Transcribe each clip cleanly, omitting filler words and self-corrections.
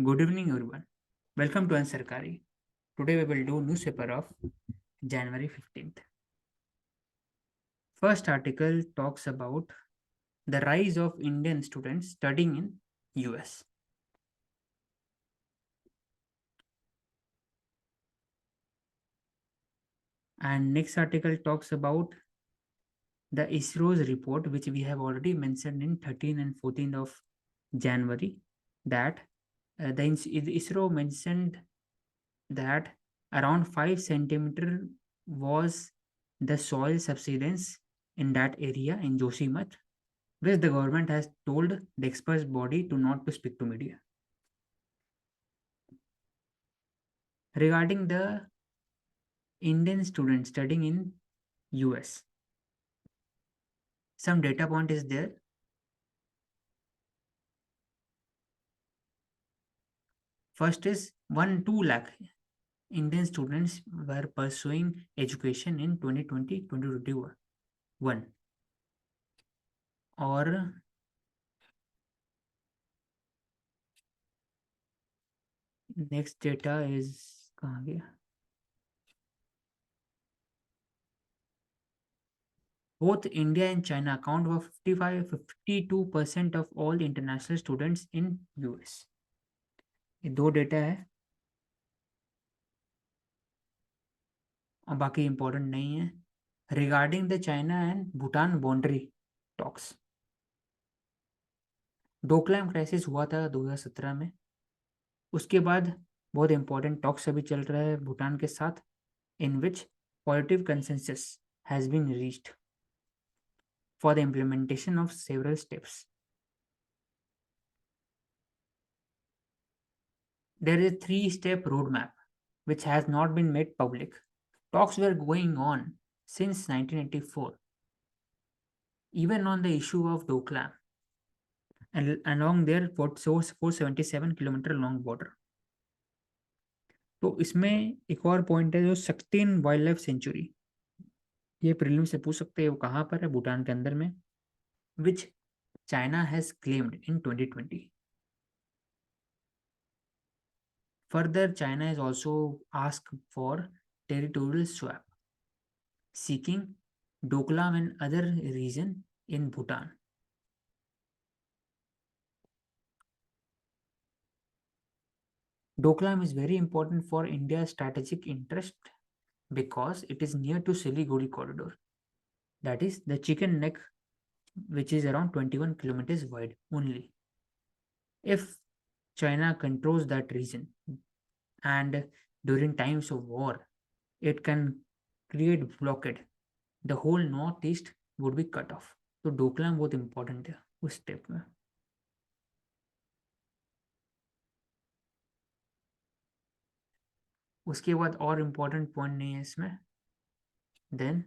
Good evening, everyone. Welcome to Ansarkari. Today we will do newspaper of January 15th. First article talks about the rise of Indian students studying in US. And next article talks about the ISRO's report, which we have already mentioned in 13 and 14th of January, that the ISRO mentioned that around 5 centimeter was the soil subsidence in that area in Joshimath, which the government has told the experts body to not to speak to media. Regarding the Indian students studying in US, some data point is there. First is 1-2 lakh Indian students were pursuing education in 2020-2021. और next data is कहाँ गया? Both India and China account for 52% of all international students in US. ये दो data है और बाकी important नहीं है. Regarding the China and Bhutan boundary talks, Doklam crisis हुआ था 2017 में. उसके बाद बहुत इंपॉर्टेंट टॉक्स अभी चल रहा है भूटान के साथ, in which positive consensus has been reached for the implementation of several steps. There is a 3-step roadmap which has not been made public. Talks were going on since 1984, even on the issue of Doklam and along their 477 kilometre long border. तो इसमें एक और point है जो सक्तीन wild life sanctuary, ये prelim से पूछ सकते हैं वो कहाँ पर है, भूटान के अंदर में, which China has claimed in 2020. Further, China has also asked for territorial swap, seeking Doklam and other region in Bhutan. Doklam is very important for India's strategic interest because it is near to Siliguri corridor, that is the chicken neck, which is around 21 kilometers wide only. If China controls that region and during times of war, it can create blockade, the whole northeast would be cut off. तो डोकलाम बहुत important है उस step में. उसके बाद और important point नहीं है इसमें. Then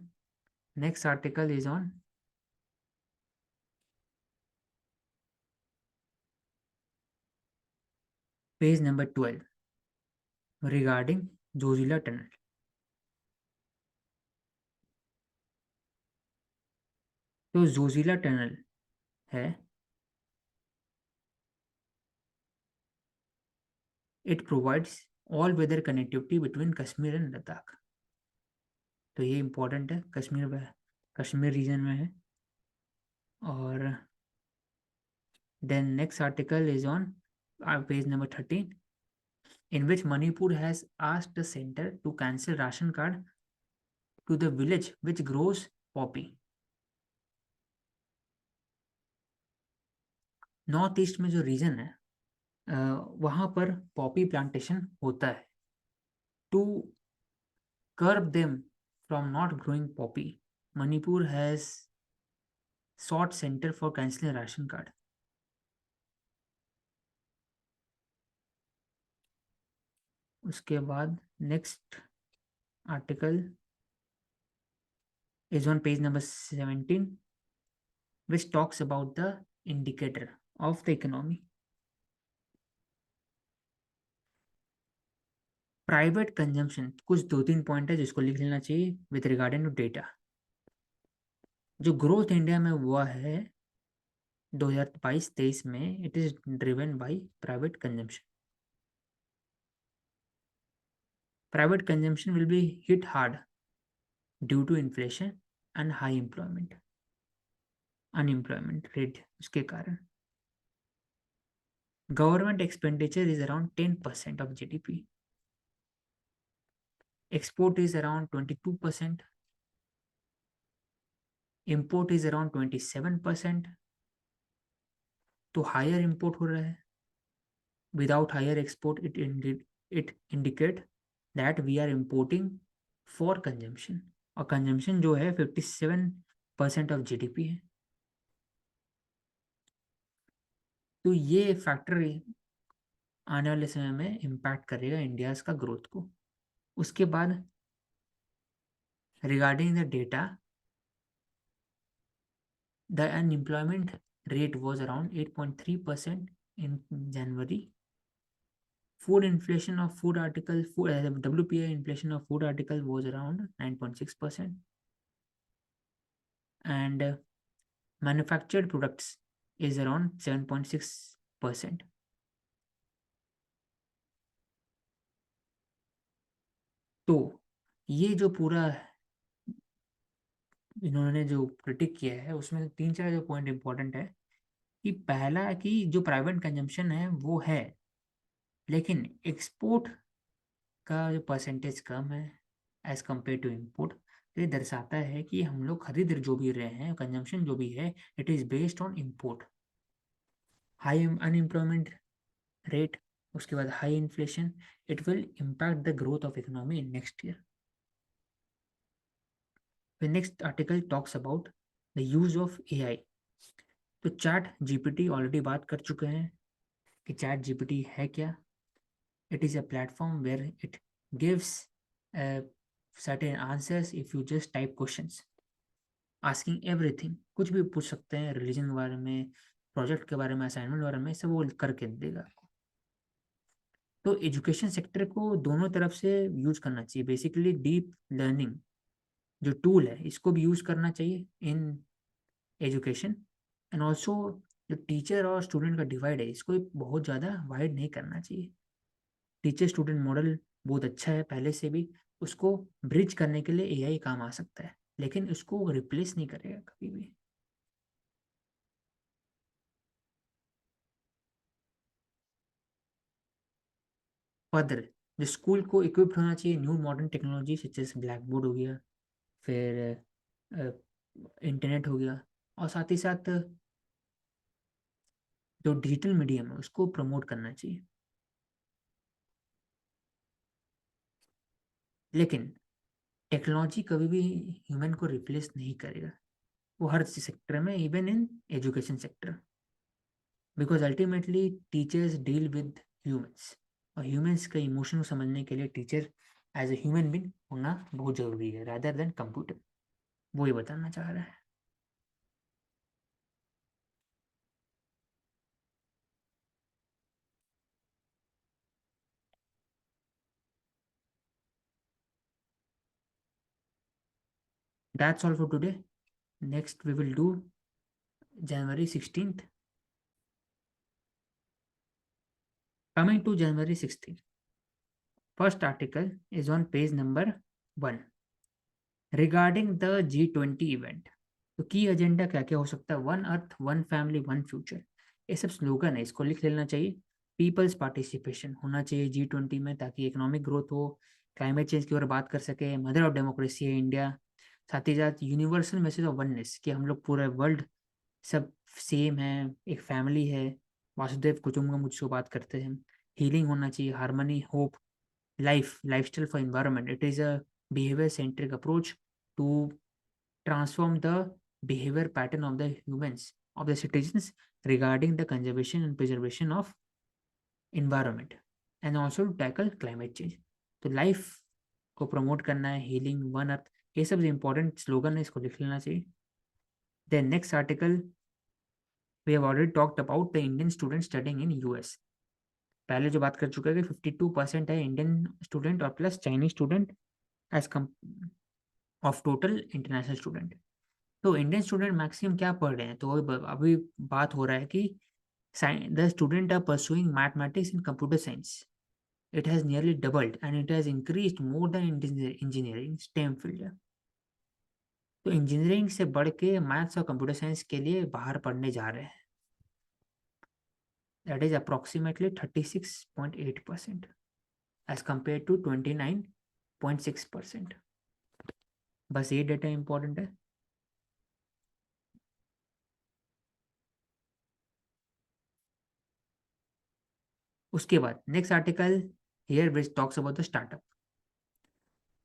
next article is on page number 12 regarding Zojila tunnel. तो जोजिला टनल है, it provides all weather connectivity between Kashmir and Ladakh. तो ये इंपॉर्टेंट है, कश्मीर रीजन में है. और then next article is on page number 13 in which Manipur has asked the center to cancel ration card to the village which grows poppy. North east में जो reason है वहाँ पर पॉपी प्लांटेशन होता है. To curb them from not growing poppy, Manipur has sought center for cancelling ration card. उसके बाद next article is on page number 17 which talks about the indicator of the economy. Private consumption, कुछ 2-3 point है जिसको लिख लेना चाहिए with regarding to data. जो growth India में हुआ है 2022-23 में, it is driven by private consumption. Private consumption will be hit hard due to inflation and high unemployment rate उसके कारण. Government expenditure is around 10% of GDP. Export is around 22%. Import is around 27%. तो higher import हो रहा है. Without higher export, it indicate that we are importing for consumption. और consumption जो है 57% of GDP है. तो ये फैक्टर आने वाले समय में इम्पैक्ट करेगा इंडियाज का ग्रोथ को. उसके बाद regarding the data, the unemployment rate was around 8.3% in January. Food inflation of food article, WPI inflation of food article was around 9.6%. And manufactured products is around 7.6%. तो ये जो पूरा इन्होंने जो प्रिडिक्ट किया है उसमें 3-4 जो पॉइंट इंपॉर्टेंट है कि पहला कि जो प्राइवेट कंजम्पशन है वो है, लेकिन एक्सपोर्ट का जो परसेंटेज कम है एज कम्पेयर टू इम्पोर्ट. ये दर्शाता है कि हम लोग खरीद जो भी रहे हैं, कंजम्पशन जो भी है, it is based on import. High unemployment rate, उसके बाद high inflation, it will impact the growth of economy in next year. The next article talks about the use of AI. तो चैट जीपीटी ऑलरेडी बात कर चुके हैं कि ChatGPT है क्या. It is a platform where it gives certain answers if you just type questions, asking everything. कुछ भी पूछ सकते हैं, रिलीजन के बारे में, प्रोजेक्ट के बारे में, असाइनमेंट के बारे में, सब वो करके देगा आपको. तो एजुकेशन सेक्टर को दोनों तरफ से यूज करना चाहिए. बेसिकली डीप लर्निंग जो टूल है इसको भी यूज करना चाहिए इन एजुकेशन. एंड ऑल्सो जो टीचर और स्टूडेंट का डिवाइड है इसको बहुत ज़्यादा वाइड नहीं करना चाहिए. टीचर स्टूडेंट मॉडल बहुत अच्छा है पहले से भी, उसको ब्रिज करने के लिए एआई काम आ सकता है, लेकिन उसको रिप्लेस नहीं करेगा कभी भी. फर्दर जो स्कूल को इक्विप्ड होना चाहिए न्यू मॉडर्न टेक्नोलॉजी जैसे ब्लैक बोर्ड हो गया, फिर इंटरनेट हो गया, और साथ ही साथ जो डिजिटल मीडियम है उसको प्रमोट करना चाहिए. लेकिन टेक्नोलॉजी कभी भी ह्यूमन को रिप्लेस नहीं करेगा, वो हर सेक्टर में, even in education sector. Because ultimately teachers deal with humans, और ह्यूमंस का इमोशन को समझने के लिए teacher as a human being होना बहुत ज़रूरी है रादर देन कंप्यूटर. वो ये बताना चाह रहा है. That's all for today. Next we will do January 16th. Coming to January 16th, first article is on page number 1 regarding the G20 event. तो की एजेंडा क्या क्या हो सकता है. One earth, one family, one future, ये सब slogan है, इसको लिख लेना चाहिए. पीपल्स पार्टिसिपेशन होना चाहिए G20 में ताकि इकोनॉमिक ग्रोथ हो, क्लाइमेट चेंज की ओर बात कर सके, मदर ऑफ डेमोक्रेसी है इंडिया. साथ ही साथ यूनिवर्सल मैसेज ऑफ वननेस कि हम लोग पूरे वर्ल्ड सब सेम है, एक फैमिली है, वासुदेव कुटुंबकम मुझसे बात करते हैं. हीलिंग होना चाहिए, harmony, hope, lifestyle for environment. It is a behaviour centric approach to transform the behavior pattern of the humans, of the citizens regarding the conservation and preservation of environment, and also to tackle climate change. तो life को promote करना है, healing, one earth, ये सब important slogan है, इसको लिख लेना चाहिए. Then next article we have already talked about the Indian student studying in US. पहले जो बात कर चुका है कि 52% है इंडियन स्टूडेंट और plus Chinese student as come of total international student. तो इंडियन स्टूडेंट मैक्सिमम क्या पढ़ रहे हैं, तो अभी बात हो रहा है कि the student are pursuing mathematics and computer science It has nearly doubled and it has increased more than engineering STEM field है। तो इंजीनियरिंग से बढ़ के मैथ्स और कंप्यूटर साइंस के लिए बाहर पढ़ने जा रहे हैं। That is approximately 36.8% as compare to 29.6%। बस ये डेटा इंपॉर्टेंट है। उसके बाद next article here which talks about the startup.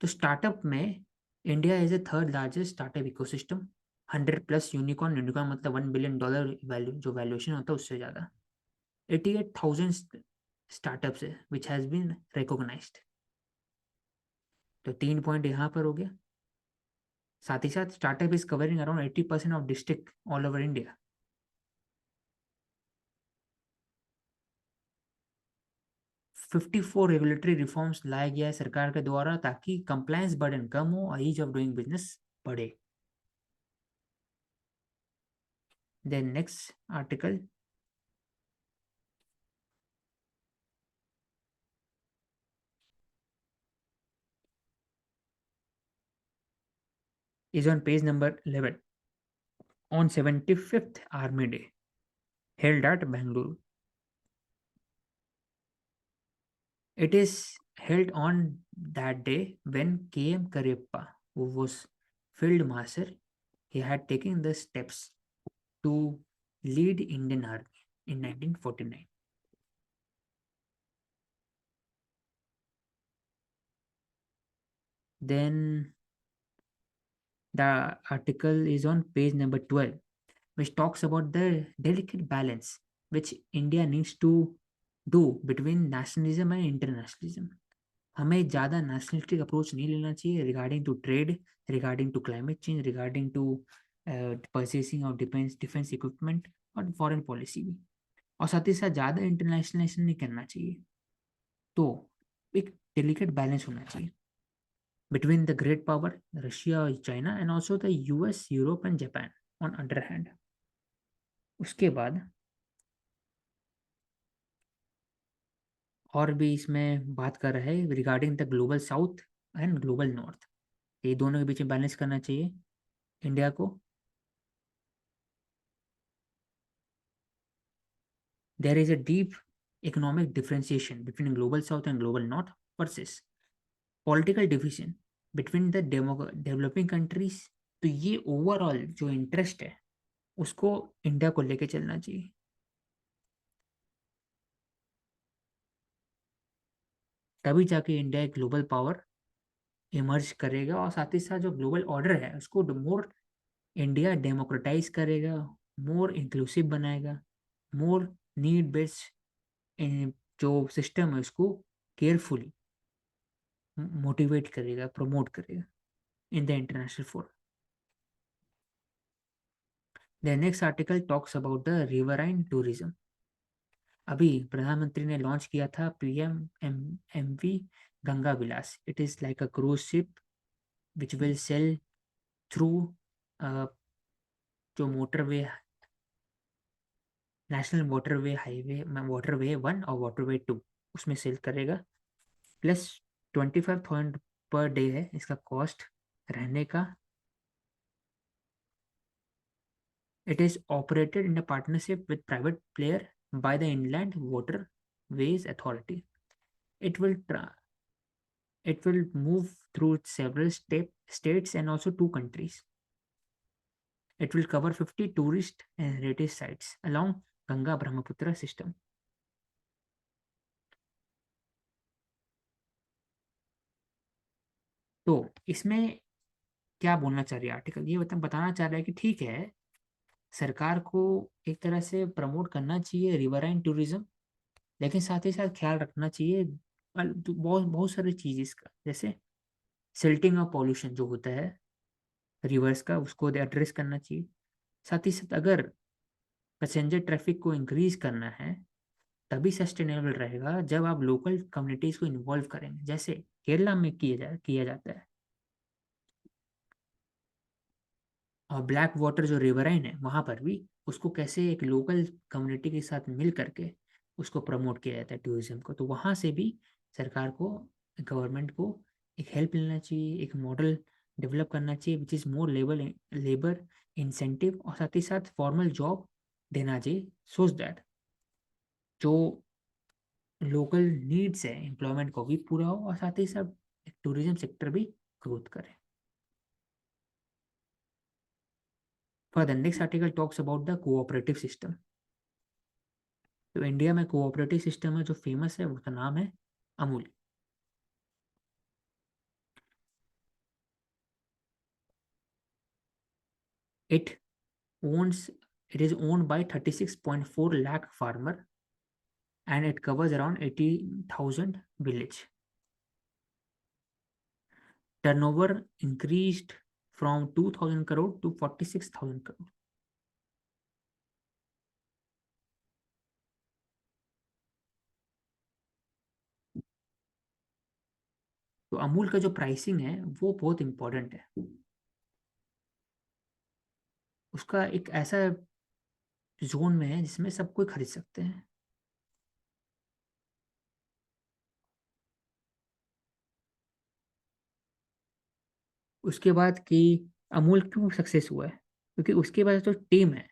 तो स्टार्टअप में India is the third largest startup ecosystem. 100+ unicorn, unicorn मतलब $1 बिलियन वैल्यू, जो वैल्यूएशन होता है उससे ज़्यादा। 88,000 स्टार्टअप्स है विच हैज़ बीन रिकॉग्नाइज्ड। तो 3 पॉइंट यहाँ पर हो गया। साथ ही साथ startup is covering around 80% of district all over India. Fifty 54 regulatory reforms लाया गया है सरकार के द्वारा ताकि कंप्लायंस बर्डन कम हो और ईज ऑफ डूइंग बिजनेस बढ़े। Then next article is on page number 11 on 75th Army Day held at Bangalore. It is held on that day when KM Kariyappa, who was field marshal, he had taken the steps to lead Indian Army in 1949. Then the article is on page number 12, which talks about the delicate balance which India needs to do between nationalism and internationalism. हमें ज़्यादा nationalistic approach नहीं लेना चाहिए regarding to trade, regarding to climate change, regarding to purchasing of defence equipment और foreign policy भी। और साथ ही साथ ज़्यादा इंटरनेशनलाइजेशन नहीं करना चाहिए। तो एक डेलिकेट बैलेंस होना चाहिए between the great power Russia or China and also the US, Europe and Japan on other hand। उसके बाद और भी इसमें बात कर रहे हैं regarding the global south and global north. ये दोनों के बीच में बैलेंस करना चाहिए इंडिया को। There is a deep economic differentiation between global south and global north versus political division between the developing countries. तो ये ओवरऑल जो इंटरेस्ट है उसको इंडिया को लेके चलना चाहिए। तभी जाके इंडिया एक ग्लोबल पावर इमर्ज करेगा और साथ ही साथ जो ग्लोबल ऑर्डर है उसको मोर इंडिया डेमोक्रेटाइज करेगा, मोर इंक्लूसिव बनाएगा, मोर नीड बेस्ड जो सिस्टम है उसको केयरफुली मोटिवेट करेगा, प्रमोट करेगा in the international forum. The next article talks about the riverine tourism. अभी प्रधानमंत्री ने लॉन्च किया था PMMV Ganga Vilas. It is like a cruise ship which will sail through जो motorway, national waterway highway, waterway 1 और waterway 2 उसमें cell करेगा। Plus 25,000 per day है इसका कॉस्ट रहने का। It is operated in a partnership with private player by the inland water veg authority. It will it will move through several states and also 2 countries. It will cover 50 tourist and heritage sites along Ganga Brahmaputra system. तो इसमें क्या बोलना चाह रही है article, ये बताना चाह रहा है कि ठीक है सरकार को एक तरह से प्रमोट करना चाहिए रिवराइन टूरिज्म, लेकिन साथ ही साथ ख्याल रखना चाहिए बहुत बहुत सारी चीज़ इसका, जैसे सिल्टिंग ऑफ पॉल्यूशन जो होता है रिवर्स का उसको एड्रेस करना चाहिए। साथ ही साथ अगर पैसेंजर ट्रैफिक को इंक्रीज करना है तभी सस्टेनेबल रहेगा जब आप लोकल कम्युनिटीज को इन्वॉल्व करेंगे, जैसे केरला में किया जाता है। और ब्लैक वाटर जो रिवराइन है वहां पर भी उसको कैसे एक लोकल कम्युनिटी के साथ मिल करके उसको प्रमोट किया जाता है टूरिज्म को, तो वहां से भी सरकार को, गवर्नमेंट को एक हेल्प लेना चाहिए, एक मॉडल डेवलप करना चाहिए which is more labour incentive, और साथ ही साथ फॉर्मल जॉब देना चाहिए, सोच दैट जो लोकल नीड्स है एम्प्लॉयमेंट को भी पूरा हो और साथ ही साथ टूरिज्म सेक्टर भी ग्रोथ करे। For the next article talks about the cooperative system. तो इंडिया में कोऑपरेटिव सिस्टम है जो फेमस है, उसका नाम है Amul. It owns it is owned by 36.4 lakh farmer and it covers around 80,000 village. Turnover increased from 2,000 crore to 46,000 crore. तो अमूल का जो प्राइसिंग है वो बहुत इंपॉर्टेंट है। उसका एक ऐसा जोन में है जिसमें सब कोई खरीद सकते हैं। उसके बाद कि अमूल क्यों सक्सेस हुआ है, क्योंकि उसके पास जो टीम है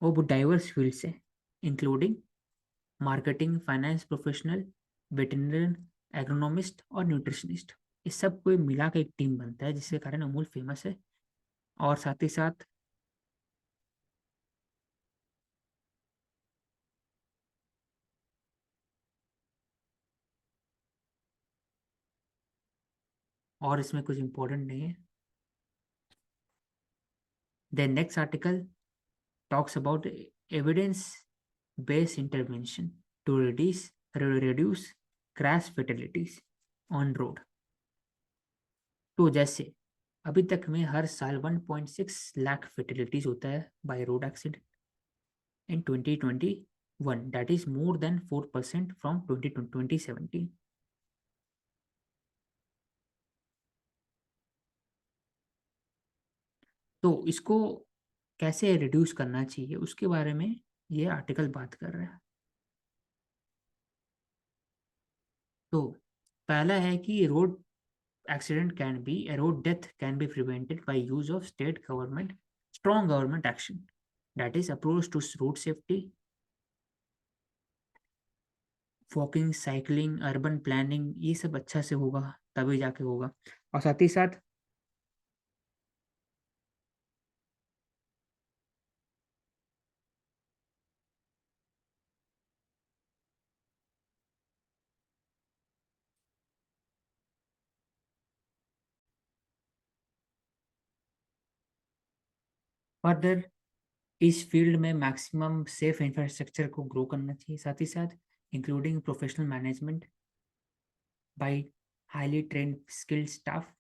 वो बहुत डाइवर्स फील्ड से, including marketing, finance professional, veterinary, agronomist और न्यूट्रिशनिस्ट। इस सब को मिला के एक टीम बनता है जिसके कारण अमूल फेमस है। और साथ ही साथ और इसमें कुछ इंपॉर्टेंट नहीं है। The next article talks about evidence based intervention to reduce crash fatalities on road। तो जैसे अभी तक में हर साल 1.6 लाख फेटिलिटीज होता है by road accident in 2021, that is more than 4% from 2017। तो इसको कैसे रिड्यूस करना चाहिए उसके बारे में ये आर्टिकल बात कर रहा है। तो पहला है कि road road death can be prevented by use of strong government action, that is approach to road safety, walking, cycling, urban planning, ये सब अच्छा से होगा तभी जाके होगा। और साथ ही साथ फर्दर इस फील्ड में मैक्सिमम सेफ इंफ्रास्ट्रक्चर को ग्रो करना चाहिए, साथ ही साथ including professional management by highly train skilled staff,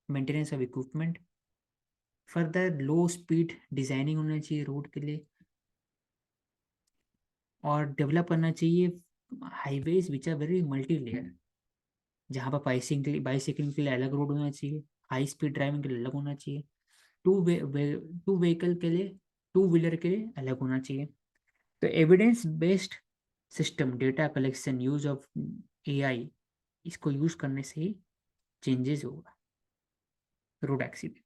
maintenance of equipment. Further low speed designing होना चाहिए रोड के लिए, और डेवलप करना चाहिए highways which are very multi layer, जहाँ पर बाइसिकलिंग के लिए अलग रोड होना चाहिए, हाई स्पीड ड्राइविंग के लिए अलग होना चाहिए, टू व्हीकल के लिए, टू व्हीलर के लिए अलग होना चाहिए। तो evidence based system, data collection, use of AI, इसको यूज करने से ही चेंजेस होगा road accident.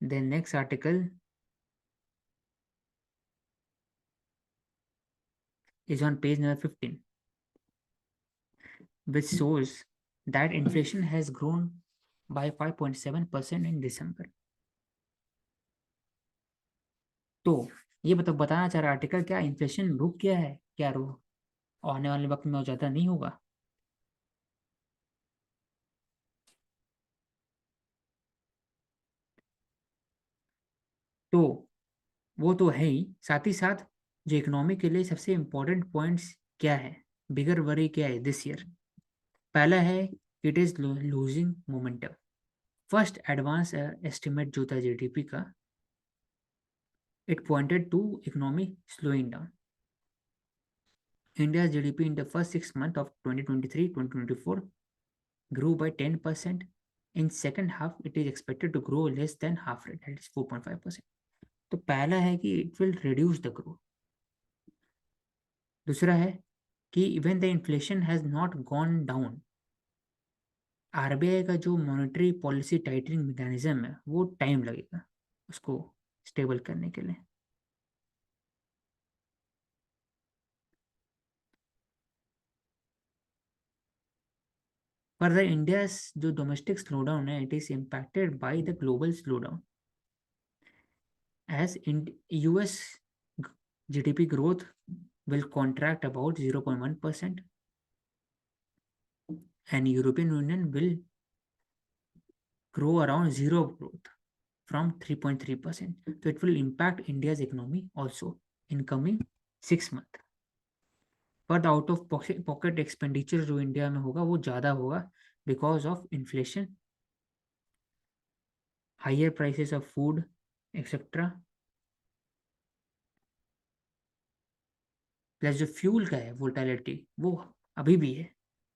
The next article is on page number 15, which shows that inflation has grown by 5.7% in December। तो ये बताना चाह रहा आर्टिकल, क्या इन्फ्लेशन रुक गया है, क्या रुक आने वाले वक्त में ज़्यादा नहीं होगा। तो वो तो है ही, साथ ही साथ जो इकोनॉमी के लिए सबसे इम्पोर्टेंट पॉइंट्स क्या है, बिगर वरी क्या है दिस ईयर। पहला है it is losing momentum. First advance estimate जो था जीडीपी का, it pointed to economy slowing down. India's GDP in the first 6 months of 2023-2024 grew by 10%. In second half, it is expected to grow less than half rate, that is 4.5%. तो पहला है कि it will reduce the growth. दूसरा है कि even the inflation has not gone down, RBI का जो monetary policy tightening mechanism है वो टाइम लगेगा उसको स्टेबल करने के लिए। फर्दर इंडिया जो डोमेस्टिक स्लोडाउन है, it is impacted by the global slowdown as in US GDP growth will contract about 0.1% and European Union will grow around zero growth from 3.3%. So it will impact India's economy also in coming 6 months. पर out of pocket expenditure जो India में होगा वो ज़्यादा होगा because of inflation, higher prices of food etcetera, plus जो fuel का है वोलेटिलिटी वो अभी भी है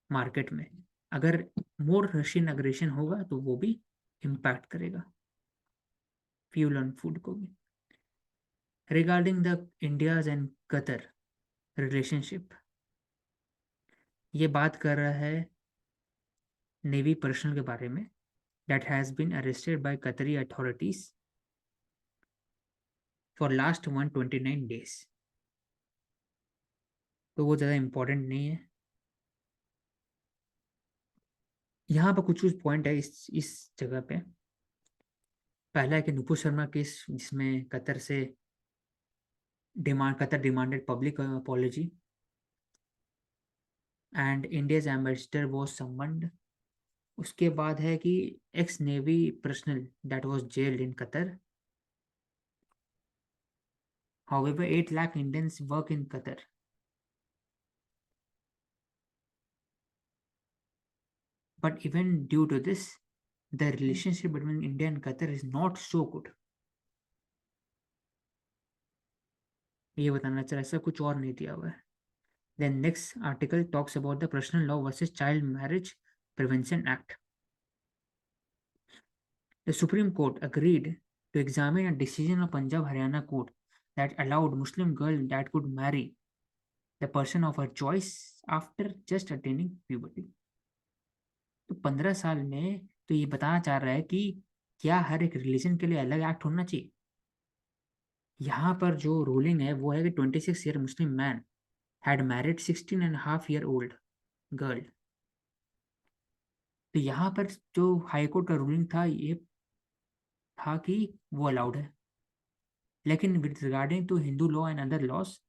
मार्केट में। अगर मोर रशियन अग्रेशन होगा तो वो भी इम्पैक्ट करेगा फ्यूल एंड फूड को भी। Regarding the India's and Qatar relationship, ये बात कर रहा है नेवी पर्सनल के बारे में that has been arrested by Qatari authorities for last 129 days। तो वो ज़्यादा इम्पोर्टेंट नहीं है। यहाँ पर कुछ कुछ पॉइंट है इस जगह पे। पहला है कि नुपुर शर्मा केस जिसमें Qatar demanded public apology and India's ambassador was summoned. उसके बाद है कि x navy personal that was gelled in Qatar. However, 8 lakh Indians work in Qatar. But even due to this, the relationship between India and Qatar is not so good. ये बताना चाहिए, ऐसा कुछ और नहीं दिया हुआ है। Then next article talks about the Personal Law versus Child Marriage Prevention Act. The Supreme Court agreed to examine a decision of Punjab Haryana court that allowed Muslim girl that could marry the person of her choice after just attaining puberty. तो 15 साल में तो ये बताना चाह रहा है कि क्या हर एक रिलीजन के लिए अलग एक्ट होना चाहिए। यहाँ पर जो रूलिंग है वो है कि 26 year Muslim man had married 16.5 year old girl. तो यहाँ पर जो हाई कोर्ट का रूलिंग था ये था कि वो अलाउड है, लेकिन with regarding to Hindu law and other laws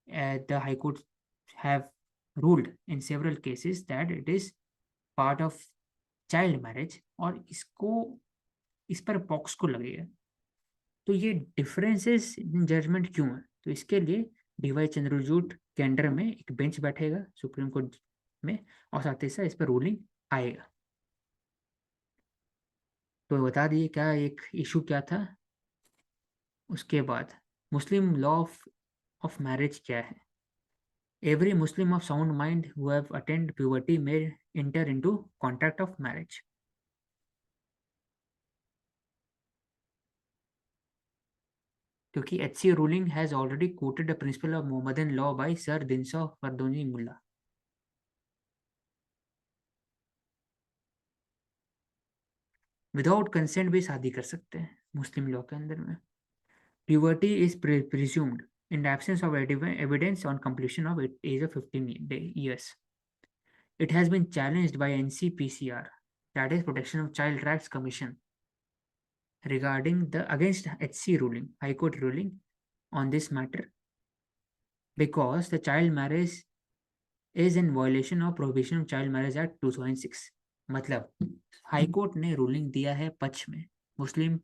the high court have ruled in several cases that it is part of child marriage और इसको इस पर पॉक्सको लगेगा। तो ये डिफरेंसेस इन जजमेंट क्यों है, तो इसके लिए डीवाई चंद्रचूड़ के अंडर में एक बेंच बैठेगा सुप्रीम कोर्ट में और साथ ही साथ इस पर रूलिंग आएगा। तो बता दिए क्या एक इशू क्या था। उसके बाद मुस्लिम लॉ ऑफ मैरिज क्या है। Every Muslim of sound mind who have attend puberty may enter into contract of marriage. क्योंकि HC ruling has already quoted the principle of Mohammedan law by sir Dinshah Fardunji Mulla. Without consent भी शादी कर सकते हैं मुस्लिम law के अंदर में। Puberty is presumed in the absence of evidence on completion of age of 15 years. It has been challenged by NCPCR, that is Protection of Child Rights Commission, regarding the against HC ruling, High Court ruling on this matter, because the child marriage is in violation of Prohibition of Child Marriage Act 2006। मतलब high court ने ruling दिया है पक्ष में, मुस्लिम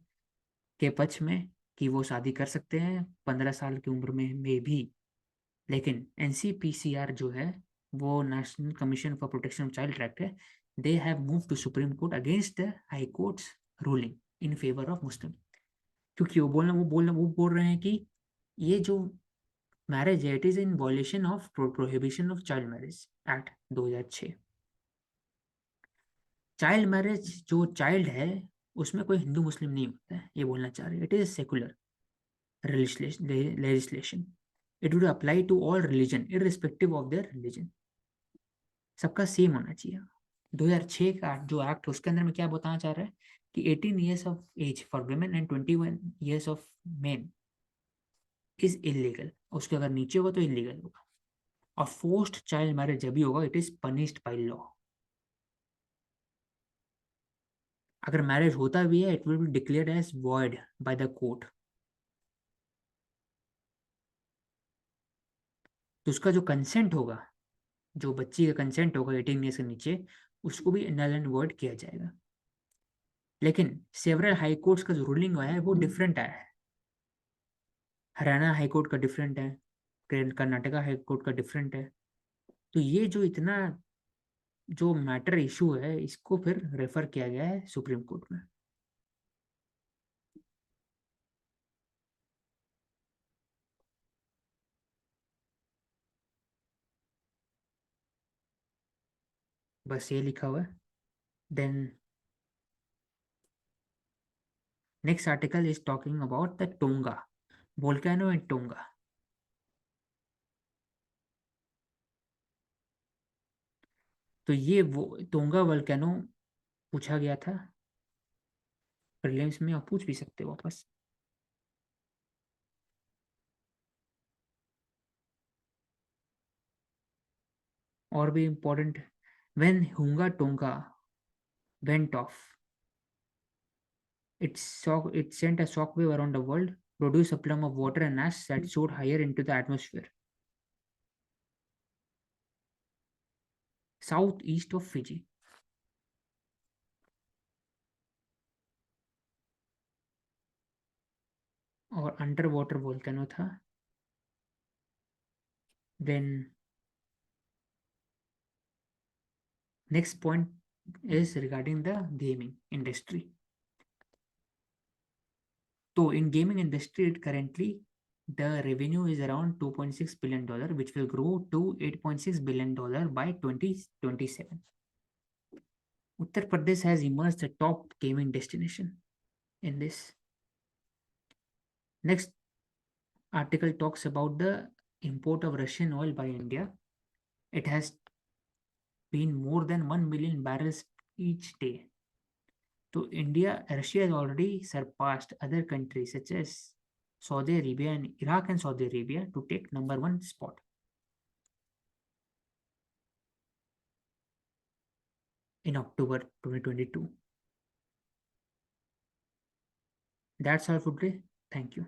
के पक्ष में, कि वो शादी कर सकते हैं 15 साल की उम्र में भी। लेकिन NCPCR जो है वो National Commission for Protection of Child Right है, they have move to Supreme Court against the high court's ruling in favour of Muslim. क्योंकि वो बोल रहे हैं कि ये जो मैरिज है it is in violation of prohibition of child marriage act 2006। Child marriage जो चाइल्ड है उसमें कोई हिंदू मुस्लिम नहीं होता है, ये बोलना चाह रहे हैं, it is secular. legislation. It would apply to all religion, irrespective of their religion. सबका सेम होना चाहिए. 2006 का जो एक्ट उसके अंदर में क्या बताना चाह रहा है कि 18 years of age for women and 21 years of men is illegal. उसके अगर नीचे होगा तो इलीगल होगा. और फोर्स्ड चाइल्ड मैरिज जब भी होगा it is punished by law. अगर मैरिज होता भी है it will be declared as void by the court. तो उसका जो कंसेंट होगा, जो बच्ची का कंसेंट होगा 18 ईयर्स के नीचे, उसको भी नल एंड वॉइड किया जाएगा. लेकिन सेवरल हाई कोर्ट्स का जो रूलिंग आया है वो डिफरेंट आया है. हरियाणा हाई कोर्ट का डिफरेंट है, कर्नाटका हाई कोर्ट का डिफरेंट है. तो ये जो इतना जो मैटर इशू है इसको फिर रेफर किया गया है सुप्रीम कोर्ट में. बस ये लिखा हुआ है. Then next article is talking about the Tonga volcano in Tonga. तो ये वो टोंगा वोल्केनो पूछा गया था प्रीलिम्स में, आप पूछ भी सकते हो वापस. और भी इम्पोर्टेंट, व्हेन हुंगा tonga went off, it sent a shockwave around the world, produced a plume of water and ash that soared higher into the atmosphere southeast of Fiji. और अंडर वाटर वोल्केनो था. Then next point is regarding the gaming industry. So in gaming industry, currently the revenue is around $2.6 billion, which will grow to $8.6 billion by 2027. Uttar Pradesh has emerged the top gaming destination in this. Next article talks about the import of Russian oil by India. It has been more than 1 million barrels each day. So Russia has already surpassed other countries such as Saudi Arabia and Iraq and Saudi Arabia to take number 1 spot in October 2022. That's all for today. Thank you.